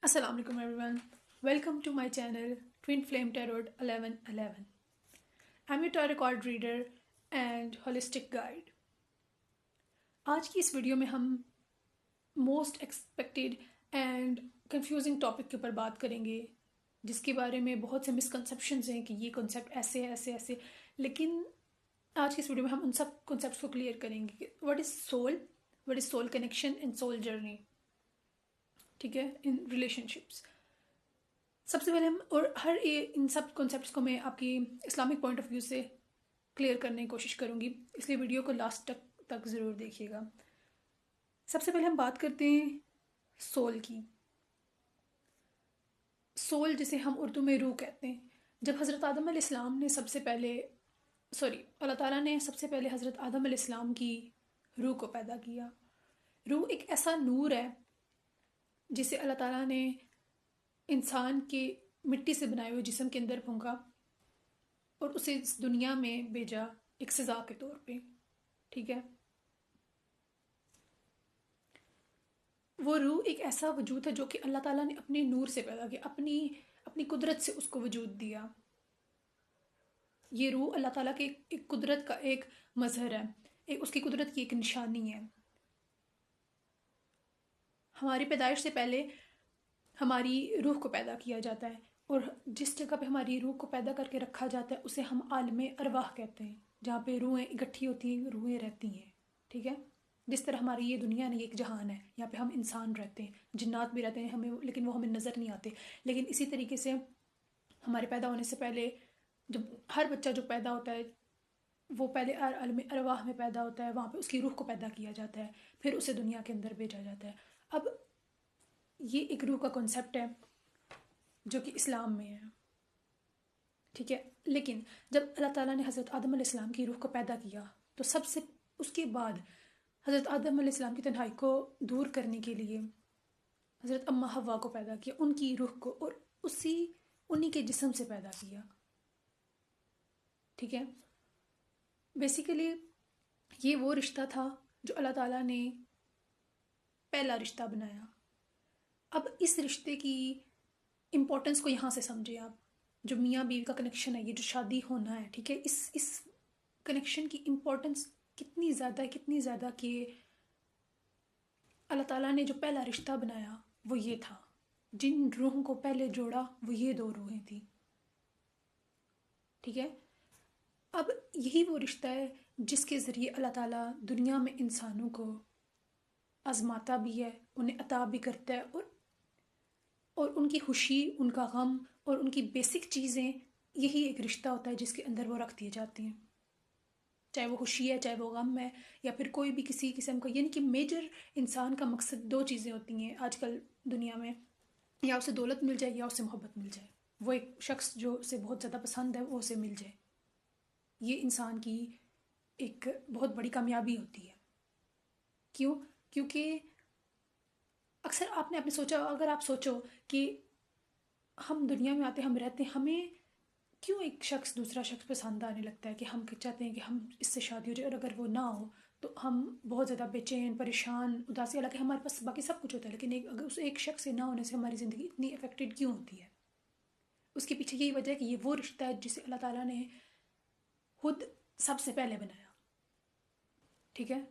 Assalamu alaikum everyone. Welcome to my channel Twin Flame Tarot 1111. I'm your tarot card reader and holistic guide. आज की इस video में हम most expected and confusing topic के ऊपर बात करेंगे, जिसके बारे में बहुत से मिसकंसेप्शंस हैं कि ये कॉन्सेप्ट ऐसे है ऐसे ऐसे। लेकिन आज की इस वीडियो में हम उन सब कॉन्सेप्ट्स को क्लियर करेंगे। What is soul connection and soul journey, ठीक है, इन रिलेशनशिप्स। सबसे पहले हम इन सब कॉन्सेप्ट्स को मैं आपकी इस्लामिक पॉइंट ऑफ व्यू से क्लियर करने की कोशिश करूँगी, इसलिए वीडियो को लास्ट तक ज़रूर देखिएगा। सबसे पहले हम बात करते हैं सोल की। सोल जिसे हम उर्दू में रूह कहते हैं। जब हज़रत आदम अलैहिस्सलाम ने अल्लाह ताला ने सबसे पहले हज़रत आदम अलैहिस्सलाम की रूह को पैदा किया। रूह एक ऐसा नूर है जिसे अल्लाह ताला ने इंसान के मिट्टी से बनाए हुए जिस्म के अंदर फूंका और उसे इस दुनिया में भेजा एक सज़ा के तौर पे, ठीक है। वो रूह एक ऐसा वजूद है जो कि अल्लाह ताला ने अपने नूर से पैदा किया, अपनी कुदरत से उसको वजूद दिया। ये रूह अल्लाह ताला के एक कुदरत का एक मजहर है, उसकी कुदरत की एक निशानी है। हमारी पैदाइश से पहले हमारी रूह को पैदा किया जाता है और जिस जगह पे हमारी रूह को पैदा करके रखा जाता है उसे हम आलम अरवाह कहते हैं, जहाँ पे रूहें इकट्ठी होती हैं, रूहें रहती हैं, ठीक है। जिस तरह हमारी ये दुनिया नहीं, एक जहान है, यहाँ पे हम इंसान रहते हैं, जिन्नात भी रहते हैं हमें, लेकिन वो हमें नज़र नहीं आते। लेकिन इसी तरीके से हमारे पैदा होने से पहले जब हर बच्चा जो पैदा होता है वो पहले आलम अरवाह में पैदा होता है, वहाँ पे उसकी रूह को पैदा किया जाता है, फिर उसे दुनिया के अंदर भेजा जाता है। अब ये एक रूह का कॉन्सेप्ट है जो कि इस्लाम में है, ठीक है। लेकिन जब अल्लाह ताला ने हज़रत आदम अलैहिस्सलाम की रूह को पैदा किया तो सबसे उसके बाद हज़रत आदम अलैहिस्सलाम की तन्हाई को दूर करने के लिए हज़रत अम्मा हवा को पैदा किया, उनकी रूह को, और उन्हीं के जिस्म से पैदा किया, ठीक है। बेसिकली ये वो रिश्ता था जो अल्लाह ताला ने पहला रिश्ता बनाया। अब इस रिश्ते की इम्पोर्टेंस को यहाँ से समझे आप। जो मियाँ बीवी का कनेक्शन है, ये जो शादी होना है, ठीक है, इस कनेक्शन की इम्पोर्टेंस कितनी ज़्यादा कि अल्लाह ताला ने जो पहला रिश्ता बनाया वो ये था। जिन रूहों को पहले जोड़ा वो ये दो रूहें थी, ठीक है। अब यही वो रिश्ता है जिसके ज़रिए अल्लाह ताला दुनिया में इंसानों को आजमाता भी है, उन्हें अता भी करता है, और उनकी खुशी, उनका गम और उनकी बेसिक चीज़ें, यही एक रिश्ता होता है जिसके अंदर वो रख दिए जाते हैं। चाहे वो खुशी है, चाहे वो गम है, या फिर कोई भी किसी किस्म का, यानी कि मेजर इंसान का मकसद दो चीज़ें होती हैं आजकल दुनिया में, या उसे दौलत मिल जाए या उसे मोहब्बत मिल जाए, वो एक शख्स जो उसे बहुत ज़्यादा पसंद है वो उसे मिल जाए। ये इंसान की एक बहुत बड़ी कामयाबी होती है। क्यों? क्योंकि अक्सर आपने सोचा, अगर आप सोचो कि हम दुनिया में आते, हम रहते हैं, हमें क्यों एक शख्स दूसरा शख्स पसंद आने लगता है कि हम चाहते हैं कि हम इससे शादी हो जाए, और अगर वो ना हो तो हम बहुत ज़्यादा बेचैन, परेशान, उदासी। हालांकि हमारे पास बाकी सब कुछ होता है, लेकिन अगर उस एक शख्स से ना होने से हमारी ज़िंदगी इतनी अफेक्टेड क्यों होती है? उसके पीछे यही वजह है कि ये वो रिश्ता है जिसे अल्लाह ताला ने खुद सबसे पहले बनाया, ठीक है।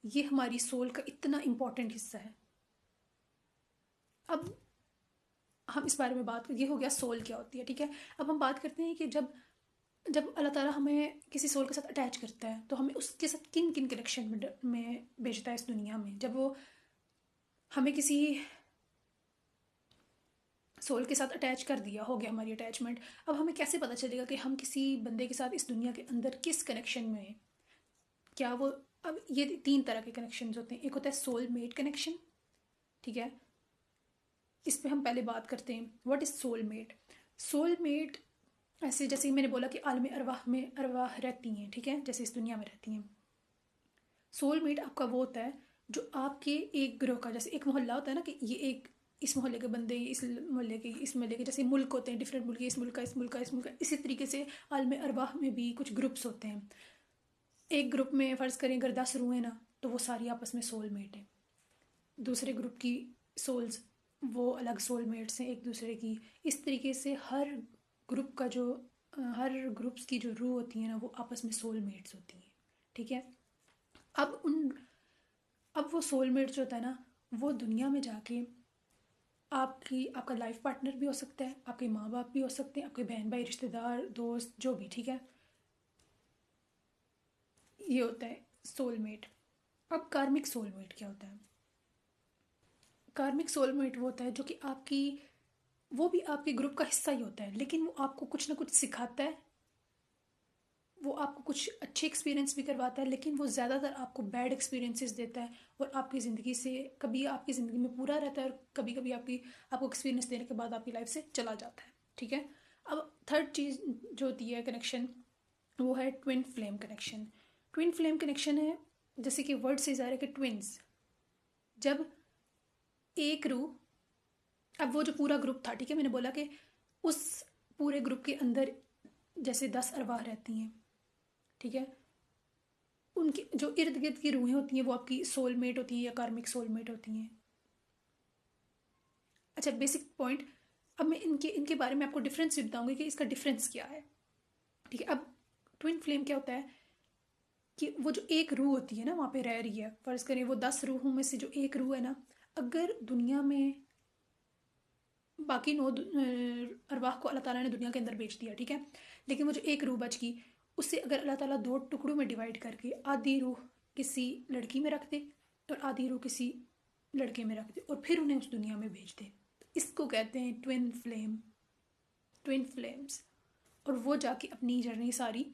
ये हमारी सोल का इतना इम्पोर्टेंट हिस्सा है। अब हम इस बारे में बात, ये हो गया सोल क्या होती है, ठीक है। अब हम बात करते हैं कि जब अल्लाह ताला हमें किसी सोल के साथ अटैच करता है तो हमें उसके साथ किन किन कनेक्शन में भेजता है इस दुनिया में। जब वो हमें किसी सोल के साथ अटैच कर दिया, हो गया हमारी अटैचमेंट, अब हमें कैसे पता चलेगा कि हम किसी बंदे के साथ इस दुनिया के अंदर किस कनेक्शन में हैं? क्या वो, अब ये तीन तरह के कनेक्शन होते हैं। एक होता है सोल मेट कनेक्शन, ठीक है। इस पर हम पहले बात करते हैं, what is soul mate. Soul mate ऐसे, जैसे मैंने बोला कि आलम अरवाह में अरवाह रहती हैं, ठीक है, जैसे इस दुनिया में रहती हैं। सोलमेट आपका वो होता है जो आपके एक ग्रोह का, जैसे एक मोहल्ला होता है ना, कि ये एक इस मोहल्ले के बंदे, इस मोहल्ले के जैसे मुल्क होते हैं, डिफरेंट मुल्क, इस मुल्क का, इस मुल्क का, इस मुल्क का, इसी तरीके से आलम अरवाह में भी कुछ ग्रुप्स होते हैं। एक ग्रुप में फ़र्ज़ करें अगर 10 रूह हैं ना, तो वो सारी आपस में सोलमेट हैं। दूसरे ग्रुप की सोल्स, वो अलग सोलमेट्स हैं एक दूसरे की। इस तरीके से हर ग्रुप्स की जो रूह होती है ना, वो आपस में सोलमेट्स होती हैं। ठीक है। अब उन अब वो सोलमेट जो होता है ना, वो दुनिया में जाके आपका लाइफ पार्टनर भी हो सकता है, आपके माँ बाप भी हो सकते हैं, आपके बहन भाई रिश्तेदार दोस्त जो भी। ठीक है। ये होता है सोलमेट। अब कार्मिक सोलमेट क्या होता है? कार्मिक सोलमेट वो होता है जो कि वो भी आपके ग्रुप का हिस्सा ही होता है, लेकिन वो आपको कुछ ना कुछ सिखाता है। वो आपको कुछ अच्छे एक्सपीरियंस भी करवाता है, लेकिन वो ज़्यादातर आपको बैड एक्सपीरियंसेस देता है। और आपकी ज़िंदगी से कभी आपकी ज़िंदगी में पूरा रहता है, और कभी कभी आपको एक्सपीरियंस देने के बाद आपकी लाइफ से चला जाता है। ठीक है। अब थर्ड चीज़ जो होती है कनेक्शन, वो है twin flame connection. Twin flame connection है, जैसे कि वर्ड से ज़ाहिर है कि ट्विन्स, जब एक रूह, अब वो जो पूरा ग्रुप था, ठीक है, मैंने बोला कि उस पूरे ग्रुप के अंदर जैसे 10 अरवाह रहती हैं। ठीक है। उनकी जो इर्द गिर्द की रूहें होती हैं वो आपकी सोलमेट होती है या कार्मिक सोलमेट होती हैं। अच्छा, बेसिक पॉइंट। अब मैं इनके इनके बारे में आपको डिफरेंस भी बताऊंगी कि इसका डिफरेंस क्या है। ठीक है। अब ट्विन फ्लेम क्या होता है कि वो जो एक रूह होती है ना, वहाँ पे रह रही है, फर्ज करें वो 10 रूहों में से जो एक रूह है ना, अगर दुनिया में बाकी 9 अरवाह को अल्लाह ताला ने दुनिया के अंदर भेज दिया, ठीक है, लेकिन वो जो एक रूह बच गई, उससे अगर अल्लाह ताला 2 टुकड़ों में डिवाइड करके आधी रूह किसी लड़की में रख दे और आधी रूह किसी लड़के में रख दे और फिर उन्हें उस दुनिया में भेज दे, तो इसको कहते हैं ट्विन फ्लेम्स। और वो जाके अपनी जर्नी सारी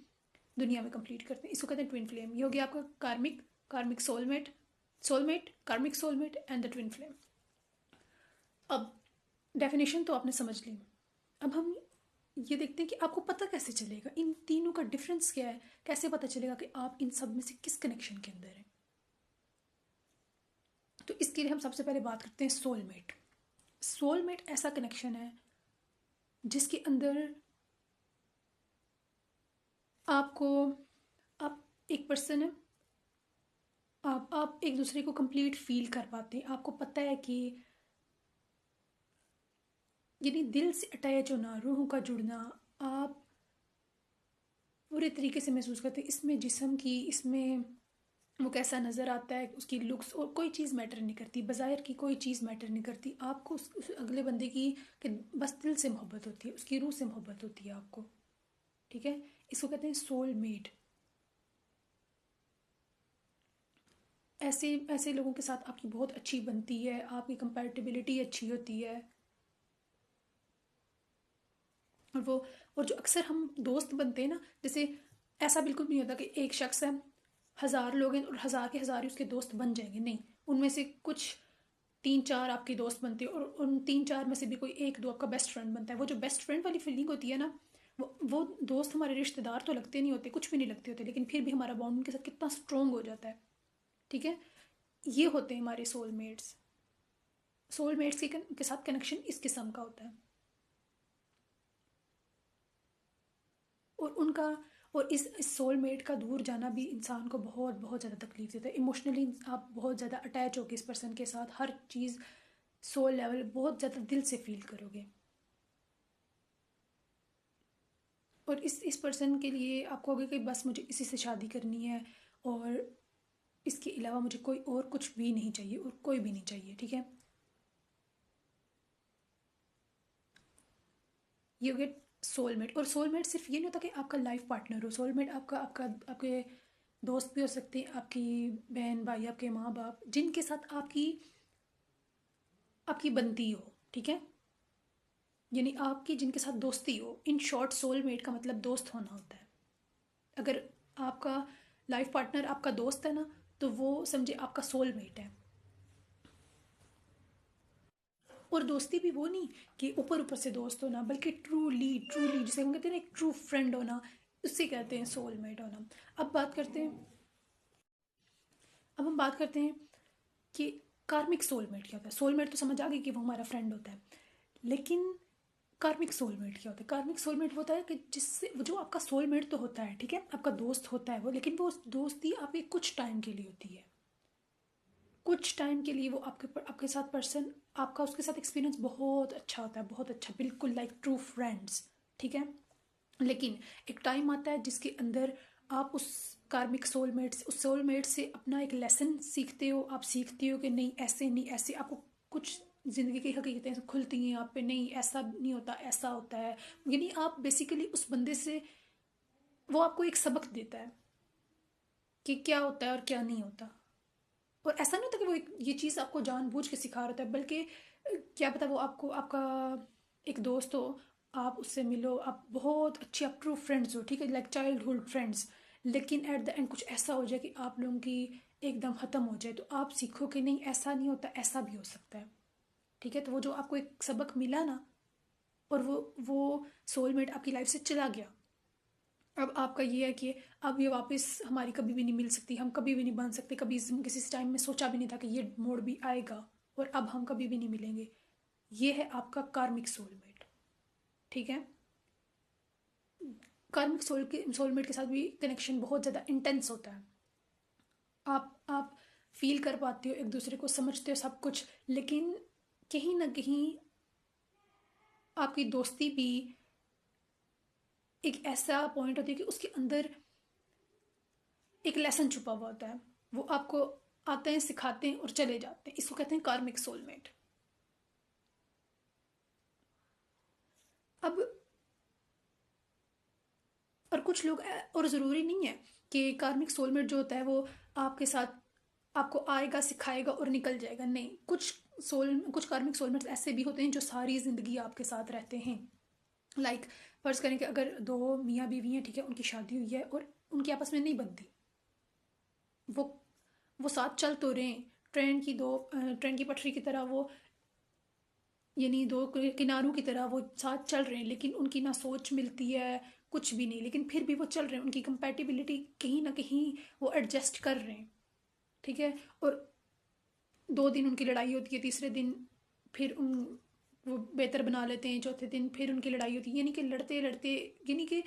दुनिया में कंप्लीट करते हैं। इसको कहते हैं ट्विन फ्लेम। ये हो गया आपका कार्मिक सोलमेट कार्मिक soulmate and the twin flame. अब डेफिनेशन तो आपने समझ ली। अब हम ये देखते हैं कि आपको पता कैसे चलेगा इन तीनों का डिफरेंस क्या है, कैसे पता चलेगा कि आप इन सब में से किस कनेक्शन के अंदर हैं। तो इसके लिए हम सबसे पहले बात करते हैं सोलमेट। सोलमेट ऐसा कनेक्शन है जिसके अंदर आपको आप एक पर्सन है, आप एक दूसरे को कंप्लीट फील कर पाते हैं। आपको पता है कि यानी दिल से अटैच होना, रूह का जुड़ना, आप पूरे तरीके से महसूस करते हैं। इसमें जिस्म की, इसमें वो कैसा नज़र आता है, उसकी लुक्स और कोई चीज़ मैटर नहीं करती, बज़ाहिर की कोई चीज़ मैटर नहीं करती। आपको उस अगले बंदे की कि बस दिल से मोहब्बत होती है, उसकी रूह से मोहब्बत होती है आपको। ठीक है। इसको कहते हैं सोल मेट। ऐसे ऐसे लोगों के साथ आपकी बहुत अच्छी बनती है, आपकी कंपैटिबिलिटी अच्छी होती है। और वो और जो अक्सर हम दोस्त बनते हैं ना, जैसे ऐसा बिल्कुल नहीं होता कि एक शख्स है, 1000 लोग हैं और 1000 के 1000 ही उसके दोस्त बन जाएंगे, नहीं। उनमें से कुछ 3-4 आपके दोस्त बनते हैं और उन 3-4 में से भी कोई एक दो आपका बेस्ट फ्रेंड बनता है। वो जो बेस्ट फ्रेंड वाली फीलिंग होती है ना, वो दोस्त हमारे रिश्तेदार तो लगते नहीं होते, कुछ भी नहीं लगते होते, लेकिन फिर भी हमारा बॉन्ड उनके साथ कितना स्ट्रोंग हो जाता है। ठीक है। ये होते हैं हमारे सोलमेट्स। सोलमेट्स के साथ कनेक्शन इस किस्म का होता है। और उनका और इस सोलमेट का दूर जाना भी इंसान को बहुत बहुत ज़्यादा तकलीफ देता है। इमोशनली आप बहुत ज़्यादा अटैच होगे इस पर्सन के साथ, हर चीज़ सोल लेवल बहुत ज़्यादा दिल से फील करोगे। और इस पर्सन के लिए आप कहोगे कि बस मुझे इसी से शादी करनी है और इसके अलावा मुझे कोई और कुछ भी नहीं चाहिए और कोई भी नहीं चाहिए। ठीक है। ये हो गया सोलमेट। और सोलमेट सिर्फ ये नहीं होता कि आपका लाइफ पार्टनर हो, सोलमेट आपका आपका आपके दोस्त भी हो सकते हैं, आपकी बहन भाई, आपके माँ बाप, जिनके साथ आपकी आपकी बनती हो। ठीक है। यानी आपकी जिनके साथ दोस्ती हो, इन शॉर्ट सोलमेट का मतलब दोस्त होना होता है। अगर आपका लाइफ पार्टनर आपका दोस्त है ना, तो वो समझे आपका सोलमेट है। और दोस्ती भी वो नहीं कि ऊपर ऊपर से दोस्त होना, बल्कि ट्रूली ट्रूली जिसे हम कहते हैं ना, एक ट्रू फ्रेंड होना, उससे कहते हैं सोलमेट होना। अब बात करते हैं अब हम बात करते हैं कि कार्मिक सोलमेट क्या होता है। सोलमेट तो समझ आ गई कि वो हमारा फ्रेंड होता है, लेकिन कार्मिक सोलमेट क्या होता है? कार्मिक सोलमेट होता है कि जिससे वो जो आपका सोलमेट तो होता है, ठीक है, आपका दोस्त होता है वो, लेकिन वो दोस्ती आपके कुछ टाइम के लिए होती है। कुछ टाइम के लिए वो आपके साथ पर्सन, आपका उसके साथ एक्सपीरियंस बहुत अच्छा होता है, बहुत अच्छा, बिल्कुल लाइक ट्रू फ्रेंड्स, ठीक है। लेकिन एक टाइम आता है जिसके अंदर आप उस कार्मिक सोलमेट से अपना एक लेसन सीखते हो। आप सीखते हो कि नहीं, ऐसे नहीं, ऐसे आपको कुछ ज़िंदगी की हकीकतें खुलती हैं आप पे, नहीं ऐसा नहीं होता, ऐसा होता है। यानी आप बेसिकली उस बंदे से, वो आपको एक सबक देता है कि क्या होता है और क्या नहीं होता। और ऐसा नहीं होता कि वो ये चीज़ आपको जानबूझ के सिखा रहा होता है, बल्कि क्या पता वो आपको, आपका एक दोस्त हो, आप उससे मिलो, आप बहुत अच्छी, आप ट्रू फ्रेंड्स हो, ठीक है, लाइक चाइल्डहुड फ्रेंड्स, लेकिन एट द एंड कुछ ऐसा हो जाए कि आप लोगों की एकदम ख़त्म हो जाए, तो आप सीखो कि नहीं ऐसा नहीं होता, ऐसा भी हो सकता है, ठीक है। तो वो जो आपको एक सबक मिला ना, और वो सोलमेट आपकी लाइफ से चला गया। अब आपका ये है कि अब ये वापस हमारी कभी भी नहीं मिल सकती, हम कभी भी नहीं बन सकते, कभी किसी टाइम में सोचा भी नहीं था कि ये मोड़ भी आएगा, और अब हम कभी भी नहीं मिलेंगे। ये है आपका कार्मिक सोलमेट, ठीक है। कार्मिक सोलमेट के साथ भी कनेक्शन बहुत ज़्यादा इंटेंस होता है। आप फील कर पाते हो, एक दूसरे को समझते हो सब कुछ, लेकिन कहीं ना कहीं आपकी दोस्ती भी एक ऐसा पॉइंट होता है कि उसके अंदर एक लेसन छुपा हुआ होता है। वो आपको आते हैं, सिखाते हैं और चले जाते हैं। इसको कहते हैं कार्मिक सोलमेट। अब और कुछ लोग और ज़रूरी नहीं है कि कार्मिक सोलमेट जो होता है वो आपके साथ आपको आएगा, सिखाएगा और निकल जाएगा। नहीं, कुछ कार्मिक सोलमेट्स ऐसे भी होते हैं जो सारी ज़िंदगी आपके साथ रहते हैं। लाइक फर्ज करें कि अगर दो मियाँ बीवी हैं, ठीक है, उनकी शादी हुई है और उनकी आपस में नहीं बनती, वो वो साथ चल तो रहे हैं, ट्रेन की पटरी की तरह वो, यानी दो किनारों की तरह वो साथ चल रहे हैं, लेकिन उनकी ना सोच मिलती है, कुछ भी नहीं, लेकिन फिर भी वो चल रहे हैं, उनकी कंपैटिबिलिटी कहीं ना कहीं वो एडजस्ट कर रहे हैं, ठीक है। और 2 दिन उनकी लड़ाई होती है, तीसरे दिन फिर वो बेहतर बना लेते हैं, चौथे दिन फिर उनकी लड़ाई होती है, यानी कि लड़ते लड़ते, यानी कि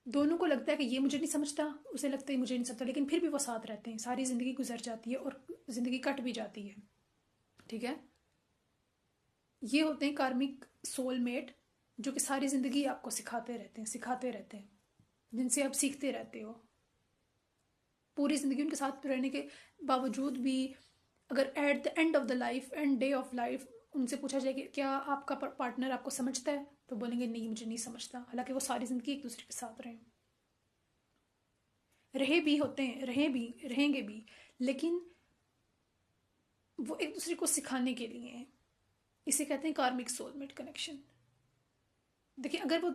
दोनों को लगता है कि ये मुझे नहीं समझता, उसे लगता है मुझे नहीं समझता, लेकिन फिर भी वो साथ रहते हैं, सारी ज़िंदगी गुजर जाती है और ज़िंदगी कट भी जाती है, ठीक है। ये होते हैं कार्मिक सोलमेट, जो कि सारी ज़िंदगी आपको सिखाते रहते हैं, सिखाते रहते हैं, जिनसे आप सीखते रहते हो। पूरी ज़िंदगी उनके साथ रहने के बावजूद भी, अगर at the end of the life, and day of life, उनसे पूछा जाए कि क्या आपका पार्टनर आपको समझता है, तो बोलेंगे नहीं, मुझे नहीं समझता, हालांकि वो सारी ज़िंदगी एक दूसरे के साथ रहे भी होते हैं, रहेंगे भी, लेकिन वो एक दूसरे को सिखाने के लिए हैं। इसे कहते हैं कार्मिक सोलमेट कनेक्शन। देखिए, अगर वो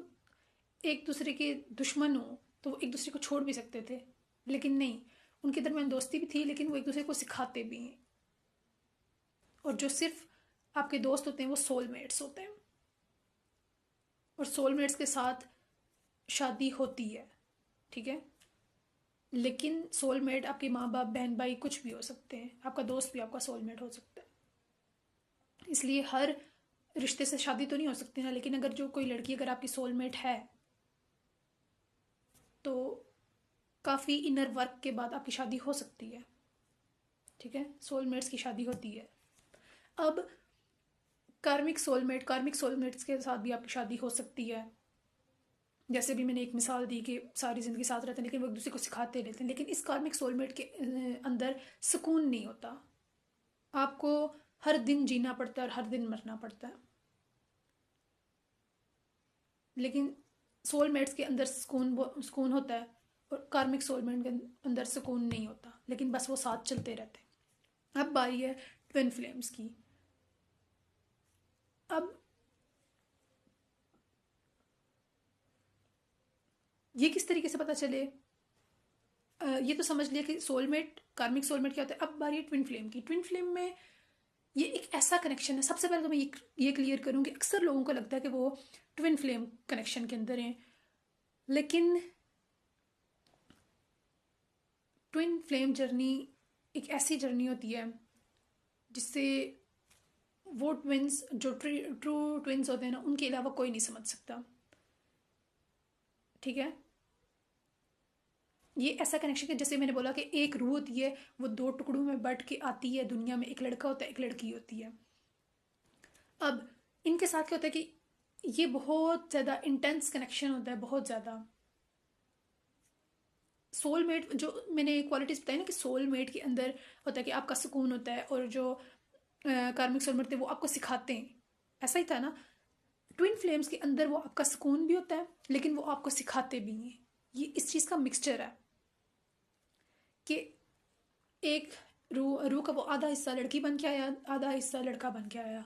एक दूसरे के दुश्मन हो तो वो एक दूसरे को छोड़ भी सकते थे, लेकिन नहीं, उनके दरमियान दोस्ती भी थी, लेकिन वो एक दूसरे को सिखाते भी हैं। और जो सिर्फ आपके दोस्त होते हैं वो सोलमेट्स होते हैं, और सोलमेट्स के साथ शादी होती है, ठीक है। लेकिन सोलमेट आपके माँ बाप, बहन भाई, कुछ भी हो सकते हैं, आपका दोस्त भी आपका सोलमेट हो सकता है। इसलिए हर रिश्ते से शादी तो नहीं हो सकती ना, लेकिन अगर जो कोई लड़की अगर आपकी सोलमेट है, तो काफ़ी इनर वर्क के बाद आपकी शादी हो सकती है, ठीक है। सोलमेट्स की शादी होती है। अब कार्मिक सोलमेट्स के साथ भी आपकी शादी हो सकती है। जैसे भी मैंने एक मिसाल दी कि सारी ज़िंदगी साथ रहते हैं, लेकिन वो एक दूसरे को सिखाते रहते हैं, लेकिन इस कार्मिक सोलमेट के अंदर सुकून नहीं होता। आपको हर दिन जीना पड़ता है और हर दिन मरना पड़ता है। लेकिन सोलमेट्स के अंदर सुकून होता है, और कार्मिक सोलमेट के अंदर सुकून नहीं होता, लेकिन बस वो साथ चलते रहते हैं। अब बारी है ट्विन फ्लेम्स की। अब ये किस तरीके से पता चले, ये तो समझ लिया कि सोलमेट, कार्मिक सोलमेट क्या होता है। अब बारी है ट्विन फ्लेम की। ट्विन फ्लेम में ये एक ऐसा कनेक्शन है, सबसे पहले तो मैं ये क्लियर करूँगी, अक्सर लोगों को लगता है कि वो ट्विन फ्लेम कनेक्शन के अंदर हैं, लेकिन ट्विन फ्लेम जर्नी एक ऐसी जर्नी होती है जिससे वो ट्विंस, जो ट्रू ट्विंस होते हैं ना, उनके अलावा कोई नहीं समझ सकता, ठीक है। ये ऐसा कनेक्शन है जैसे मैंने बोला कि एक रूह होती है, वो 2 टुकड़ों में बट के आती है दुनिया में, एक लड़का होता है एक लड़की होती है। अब इनके साथ क्या होता है कि ये बहुत ज़्यादा इंटेंस कनेक्शन होता है, बहुत ज़्यादा। सोलमेट जो मैंने क्वालिटीज़ बताई ना कि सोलमेट के अंदर होता है कि आपका सुकून होता है, और जो कार्मिक सोलमेट थे वो आपको सिखाते हैं, ऐसा ही था ना। ट्विन फ्लेम्स के अंदर वो आपका सुकून भी होता है लेकिन वो आपको सिखाते भी हैं। ये इस चीज़ का मिक्सचर है कि एक रूह का वो आधा हिस्सा लड़की बन के आया, आधा हिस्सा लड़का बन के आया।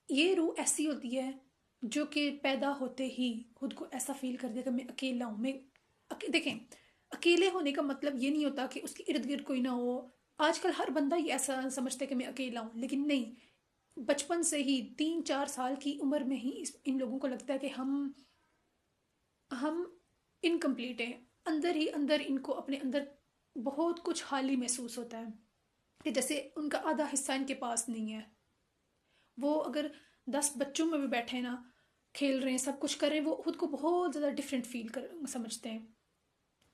ये रूह ऐसी होती है जो कि पैदा होते ही खुद को ऐसा फील कर देगा मैं अकेला हूँ। देखें, अकेले होने का मतलब ये नहीं होता कि उसके इर्द गिर्द कोई ना हो। आजकल हर बंदा ही ऐसा समझता है कि मैं अकेला हूँ, लेकिन नहीं। बचपन से ही 3-4 साल की उम्र में ही इन लोगों को लगता है कि हम इनकम्प्लीट हैं। अंदर ही अंदर इनको अपने अंदर बहुत कुछ खाली महसूस होता है कि जैसे उनका आधा हिस्सा इनके पास नहीं है। वो अगर 10 बच्चों में भी बैठे ना, खेल रहे हैं, सब कुछ कर रहे हैं, वो खुद को बहुत ज़्यादा डिफरेंट फील कर समझते हैं।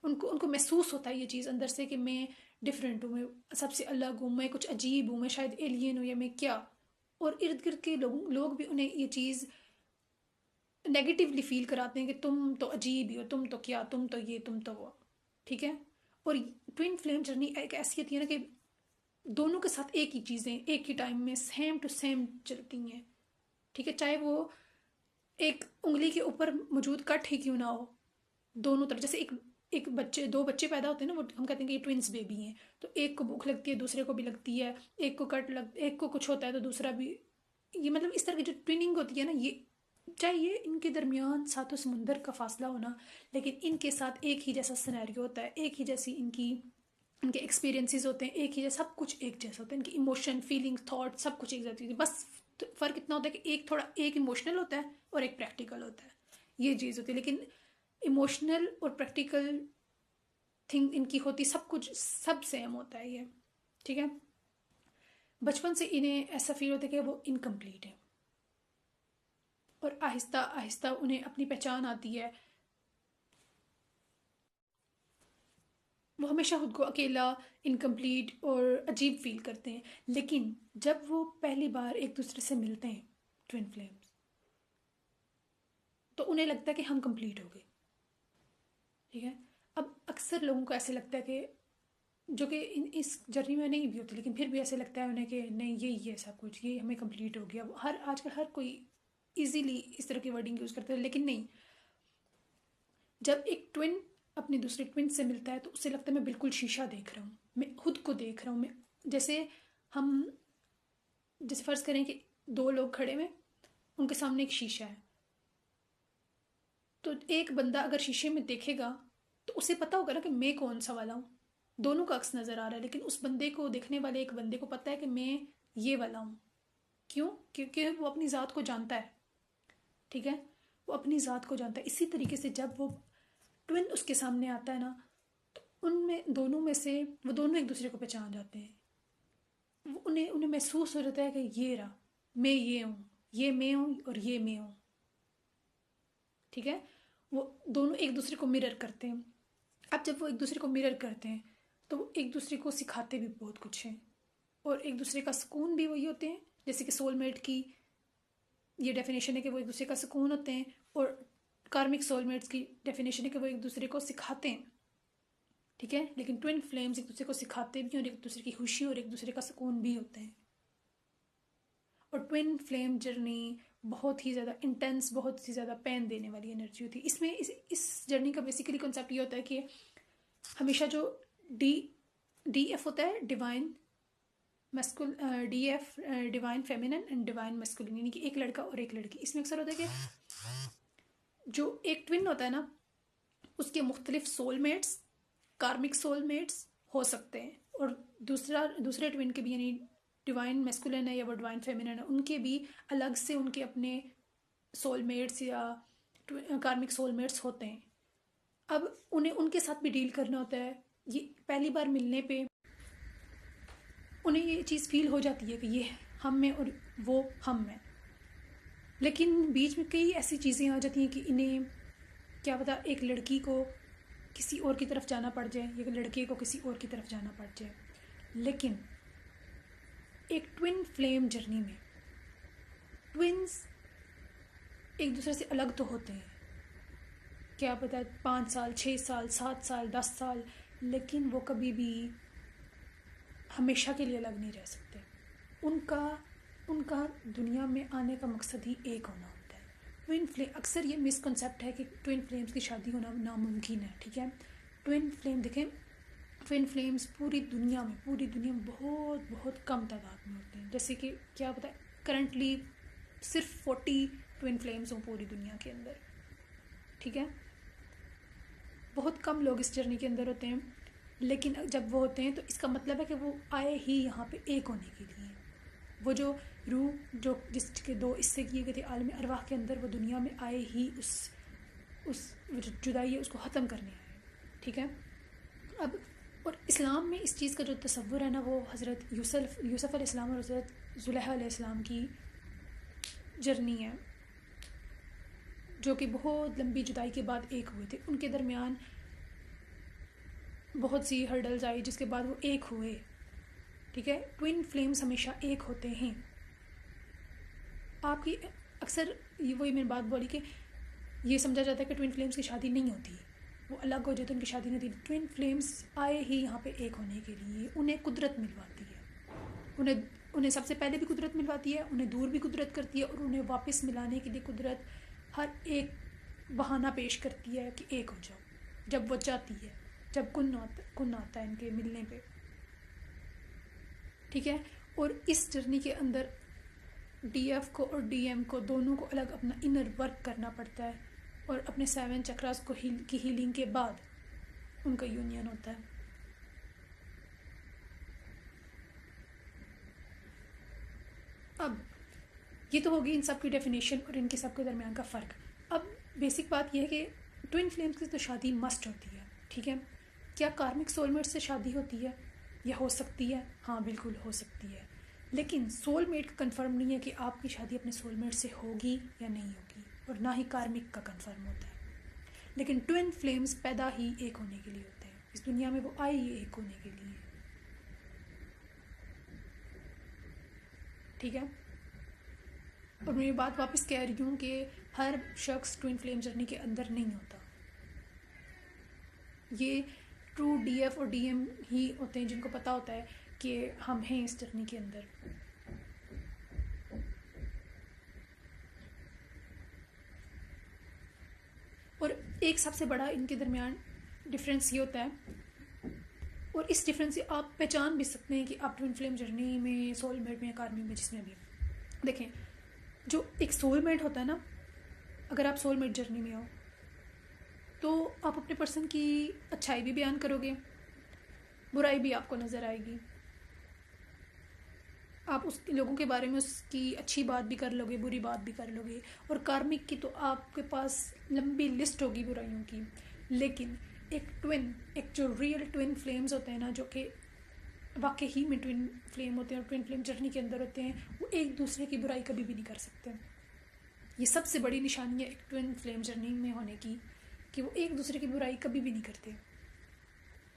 उनको उनको महसूस होता है ये चीज़ अंदर से कि मैं डिफरेंट हूँ, मैं सबसे अलग हूँ, मैं कुछ अजीब हूँ, मैं शायद एलियन हूँ या मैं क्या। और इर्द गिर्द के लोग भी उन्हें ये चीज़ नेगेटिवली फील कराते हैं कि तुम तो अजीब ही हो, तुम तो क्या, तुम तो ये, तुम तो वो। ठीक है। और ट्विन फ्लेम जर्नी एक ऐसी होती है ना कि दोनों के साथ एक ही चीज़ें एक ही टाइम में सेम टू सेम चलती हैं। ठीक है, चाहे वो एक उंगली के ऊपर मौजूद कट ही क्यों ना हो, दोनों तरफ। जैसे एक एक बच्चे, 2 बच्चे पैदा होते हैं ना, वो हम कहते हैं कि ये ट्विंस बेबी हैं, तो एक को भूख लगती है दूसरे को भी लगती है, एक को कुछ होता है तो दूसरा भी। ये मतलब इस तरह की जो ट्विनिंग होती है ना, ये चाहे ये इनके दरमियान सातों समुंदर का फासला होना, लेकिन इनके साथ एक ही जैसा सिनेरियो होता है, एक ही जैसी इनके एक्सपीरियंसेस होते हैं, एक ही जैसा सब कुछ एक जैसा होता है, इनकी इमोशन, फीलिंग, थॉट सब कुछ एक जैसी होती है। बस फ़र्क इतना होता है कि एक इमोशनल होता है और एक प्रैक्टिकल होता है, ये चीज़ होती है। लेकिन इमोशनल और प्रैक्टिकल थिंग इनकी होती, सब कुछ सब सेम होता है ये। ठीक है। बचपन से इन्हें ऐसा फील होता है कि वो इनकम्प्लीट है, और आहिस्ता आहिस्ता उन्हें अपनी पहचान आती है। वो हमेशा खुद को अकेला, इनकम्प्लीट और अजीब फील करते हैं, लेकिन जब वो पहली बार एक दूसरे से मिलते हैं, ट्विन फ्लेम्स, तो उन्हें लगता है कि हम कंप्लीट हो गए। ठीक है। अब अक्सर लोगों को ऐसे लगता है कि जो कि इस जर्नी में नहीं भी होती, लेकिन फिर भी ऐसे लगता है उन्हें कि नहीं यही है सब कुछ, ये हमें कंप्लीट हो गया। आजकल हर कोई इजीली इस तरह की वर्डिंग यूज़ करता है, लेकिन नहीं। जब एक ट्विन अपने दूसरे ट्विन से मिलता है तो उसे लगता है मैं बिल्कुल शीशा देख रहा हूँ, मैं खुद को देख रहा हूँ। मैं जैसे हम जैसे फ़र्ज़ करें कि 2 लोग खड़े हैं, उनके सामने एक शीशा है, तो एक बंदा अगर शीशे में देखेगा तो उसे पता होगा ना कि मैं कौन सा वाला हूँ। दोनों का अक्स नज़र आ रहा है, लेकिन उस बंदे को, देखने वाले एक बंदे को पता है कि मैं ये वाला हूँ। क्यों? क्योंकि वो अपनी ज़ात को जानता है। ठीक है। वो अपनी ज़ात को जानता है। इसी तरीके से जब वो ट्विन उसके सामने आता है ना, तो उनमें दोनों में से वो दोनों एक दूसरे को पहचान जाते हैं। उन्हें उन्हें महसूस हो जाता है कि ये रहा, मैं ये हूँ, ये मैं हूँ और ये मैं हूँ। ठीक है। वो दोनों एक दूसरे को मिरर करते हैं। अब जब वो एक दूसरे को मिरर करते हैं तो वो एक दूसरे को सिखाते भी बहुत कुछ हैं, और एक दूसरे का सुकून भी वही होते हैं। जैसे कि सोलमेट की ये डेफिनेशन है कि वो एक दूसरे का सुकून होते हैं, और कार्मिक सोलमेट्स की डेफिनेशन है कि वो एक दूसरे को सिखाते हैं। ठीक है। लेकिन ट्विन फ्लेम्स एक दूसरे को सिखाते भी और एक दूसरे की खुशी और एक दूसरे का सुकून भी होते हैं। और ट्विन फ्लेम जर्नी बहुत ही ज़्यादा इंटेंस, बहुत ही ज़्यादा पेन देने वाली एनर्जी होती है। इसमें इस जर्नी का बेसिकली कॉन्सेप्ट ये होता है कि हमेशा जो डी डी एफ होता है, divine masculine, D F divine feminine and divine masculine, यानी कि एक लड़का और एक लड़की। इसमें अक्सर होता है कि जो एक ट्विन होता है ना, उसके मुख्तलिफ सोलमेट्स, कार्मिक सोलमेट्स हो सकते हैं, और दूसरे ट्विन के भी, यानी डिवाइन मैस्कुलिन है या वो डिवाइन फेमिनिन है, उनके भी अलग से उनके अपने सोलमेट्स या कार्मिक सोलमेट्स होते हैं। अब उन्हें उनके साथ भी डील करना होता है। ये पहली बार मिलने पे उन्हें ये चीज़ फील हो जाती है कि ये हम में और वो हम में, लेकिन बीच में कई ऐसी चीज़ें आ जाती हैं कि इन्हें क्या पता, एक लड़की को किसी और की तरफ जाना पड़ जाए या लड़के को किसी और की तरफ जाना पड़ जाए। लेकिन एक ट्विन फ्लेम जर्नी में ट्विन्स एक दूसरे से अलग तो होते हैं, क्या पता 5 साल 6 साल 7 साल 10 साल, लेकिन वो कभी भी हमेशा के लिए अलग नहीं रह सकते। उनका दुनिया में आने का मकसद ही एक होना होता है। ट्विन फ्लेम, अक्सर ये मिसकॉन्सेप्ट है कि ट्विन फ्लेम्स की शादी होना नामुमकिन है, ठीक है। ट्विन फ्लेम देखें, ट्विन फ्लेम्स पूरी दुनिया में बहुत बहुत कम तादाद में होते हैं। जैसे कि क्या पता है करंटली सिर्फ 40 ट्विन फ्लेम्स हों पूरी दुनिया के अंदर, ठीक है। बहुत कम लोग इस जर्नी के अंदर होते हैं, लेकिन जब वो होते हैं तो इसका मतलब है कि वो आए ही यहाँ पे एक होने के लिए। वो जो रूह जो जिसके 2 हिस्से किए गए थे आलम अरवाह के अंदर, वो दुनिया में आए ही उस जो जुदाई है उसको ख़त्म करने आए, ठीक है। अब और इस्लाम में इस चीज़ का जो तसव्वुर है ना, वो हज़रत यूसुफ़ अलैहिस्सलाम और हज़रत ज़ुलैहा अलैहिस्सलाम की जर्नी है, जो कि बहुत लंबी जुदाई के बाद एक हुए थे। उनके दरमियान बहुत सी हर्डल्स आई जिसके बाद वो एक हुए, ठीक है। ट्विन फ्लेम्स हमेशा एक होते हैं। आपकी अक्सर वही मैंने बात बोली कि ये समझा जाता है कि ट्विन फ्लेम्स की शादी नहीं होती, वो अलग हो जाए तो उनकी शादी नहीं होती। ट्विन फ्लेम्स आए ही यहाँ पे एक होने के लिए, उन्हें कुदरत मिलवाती है, उन्हें सबसे पहले भी कुदरत मिलवाती है, उन्हें दूर भी कुदरत करती है, और उन्हें वापस मिलाने के लिए कुदरत हर एक बहाना पेश करती है कि एक हो जाओ जब वो चाहती है, जब कुन आता है इनके मिलने पे, ठीक है। और इस जर्नी के अंदर डीएफ को और डीएम को दोनों को अलग अपना इनर वर्क करना पड़ता है, और अपने 7 चक्रास को की हीलिंग के बाद उनका यूनियन होता है। अब ये तो होगी इन सब की डेफिनेशन और इनके सब के दरमियान का फ़र्क। अब बेसिक बात यह है कि ट्विन फ्लेम्स की तो शादी मस्ट होती है, ठीक है। क्या कार्मिक सोलमेट से शादी होती है या हो सकती है? हाँ बिल्कुल हो सकती है, लेकिन सोलमेट का कंफर्म नहीं है कि आपकी शादी अपने सोलमेट से होगी या नहीं होगी, और ना ही कार्मिक का कंफर्म होता है। लेकिन ट्विन फ्लेम्स पैदा ही एक होने के लिए होते हैं, इस दुनिया में वो आए ही एक होने के लिए, ठीक है। और मैं ये बात वापस कह रही हूँ कि हर शख्स ट्विन फ्लेम जर्नी के अंदर नहीं होता। ये ट्रू डीएफ और डीएम ही होते हैं जिनको पता होता है कि हम हैं इस जर्नी के अंदर। और एक सबसे बड़ा इनके दरमियान डिफरेंस ये होता है, और इस डिफरेंस से आप पहचान भी सकते हैं कि आप ट्विन फ्लेम जर्नी में, सोलमेट में, कार्मिक में, जिसमें भी देखें, जो एक सोलमेट होता है ना, अगर आप सोलमेट जर्नी में हो तो आप अपने पर्सन की अच्छाई भी बयान करोगे, बुराई भी आपको नज़र आएगी, आप उस लोगों के बारे में उसकी अच्छी बात भी कर लोगे, बुरी बात भी कर लोगे। और कार्मिक की तो आपके पास लंबी लिस्ट होगी बुराइयों की। लेकिन एक जो रियल ट्विन फ्लेम्स होते हैं ना, जो कि वाकई ही में ट्विन फ्लेम होते हैं और ट्विन फ्लेम जर्नी के अंदर होते हैं, वो एक दूसरे की बुराई कभी भी नहीं कर सकते। ये सबसे बड़ी निशानी है एक ट्विन फ्लेम जर्नी में होने की, कि वो एक दूसरे की बुराई कभी भी नहीं करते,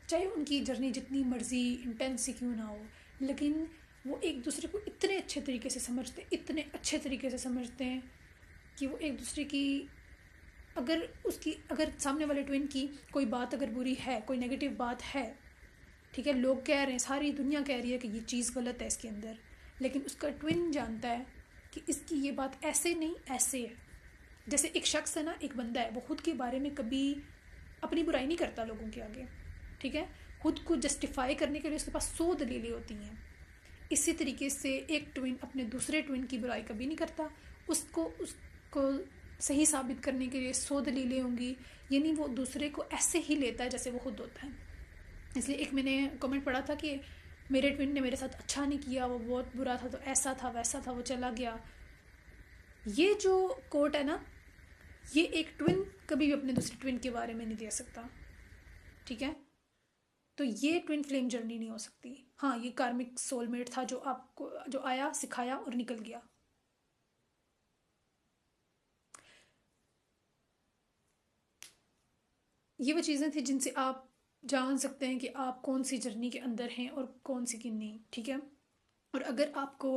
चाहे उनकी जर्नी जितनी मर्जी इंटेंस क्यों ना हो। लेकिन वो एक दूसरे को इतने अच्छे तरीके से समझते हैं कि वो एक दूसरे की अगर सामने वाले ट्विन की कोई बात अगर बुरी है, कोई नेगेटिव बात है, ठीक है, लोग कह रहे हैं, सारी दुनिया कह रही है कि ये चीज़ गलत है इसके अंदर, लेकिन उसका ट्विन जानता है कि इसकी ये बात ऐसे नहीं ऐसे है। जैसे एक शख्स है ना, एक बंदा है, वो खुद के बारे में कभी अपनी बुराई नहीं करता लोगों के आगे, ठीक है, खुद को जस्टिफाई करने के लिए उसके पास 100 दलीलें होती हैं। इसी तरीके से एक ट्विन अपने दूसरे ट्विन की बुराई कभी नहीं करता, उसको सही साबित करने के लिए 100 दलीलें होंगी, यानी वो दूसरे को ऐसे ही लेता है जैसे वो खुद होता है। इसलिए एक मैंने कमेंट पढ़ा था कि मेरे ट्विन ने मेरे साथ अच्छा नहीं किया, वो बहुत बुरा था, तो ऐसा था वैसा था, वो चला गया। ये जो कोट है ना, ये एक ट्विन कभी भी अपने दूसरे ट्विन के बारे में नहीं दे सकता, ठीक है। तो ये ट्विन फ्लेम जर्नी नहीं हो सकती। हाँ, ये कार्मिक सोलमेट था जो आपको जो आया, सिखाया और निकल गया। ये वो चीज़ें थी जिनसे आप जान सकते हैं कि आप कौन सी जर्नी के अंदर हैं और कौन सी की नहीं, ठीक है। और अगर आपको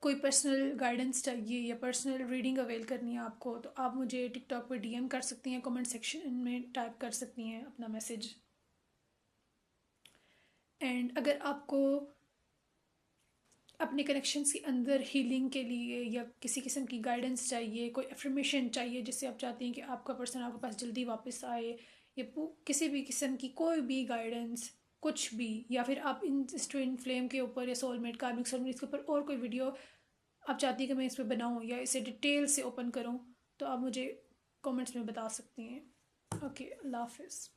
कोई पर्सनल गाइडेंस चाहिए या पर्सनल रीडिंग अवेल करनी है आपको, तो आप मुझे टिकटॉक पे डीएम कर सकती हैं, कमेंट सेक्शन में टाइप कर सकती हैं अपना मैसेज। एंड अगर आपको अपने कनेक्शंस के अंदर हीलिंग के लिए या किसी किस्म की गाइडेंस चाहिए, कोई एफर्मेशन चाहिए जिससे आप चाहती हैं कि आपका पर्सन आपके पास जल्दी वापस आए, या किसी भी किस्म की कोई भी गाइडेंस, कुछ भी, या फिर आप इन ट्विन फ्लेम के ऊपर या सोलमेट कार्मिक सोलमेट के ऊपर और कोई वीडियो आप चाहती हैं कि मैं इस पर बनाऊँ या इसे डिटेल से ओपन करूँ, तो आप मुझे कमेंट्स में बता सकती हैं। ओके, अल्लाह हाफिज़।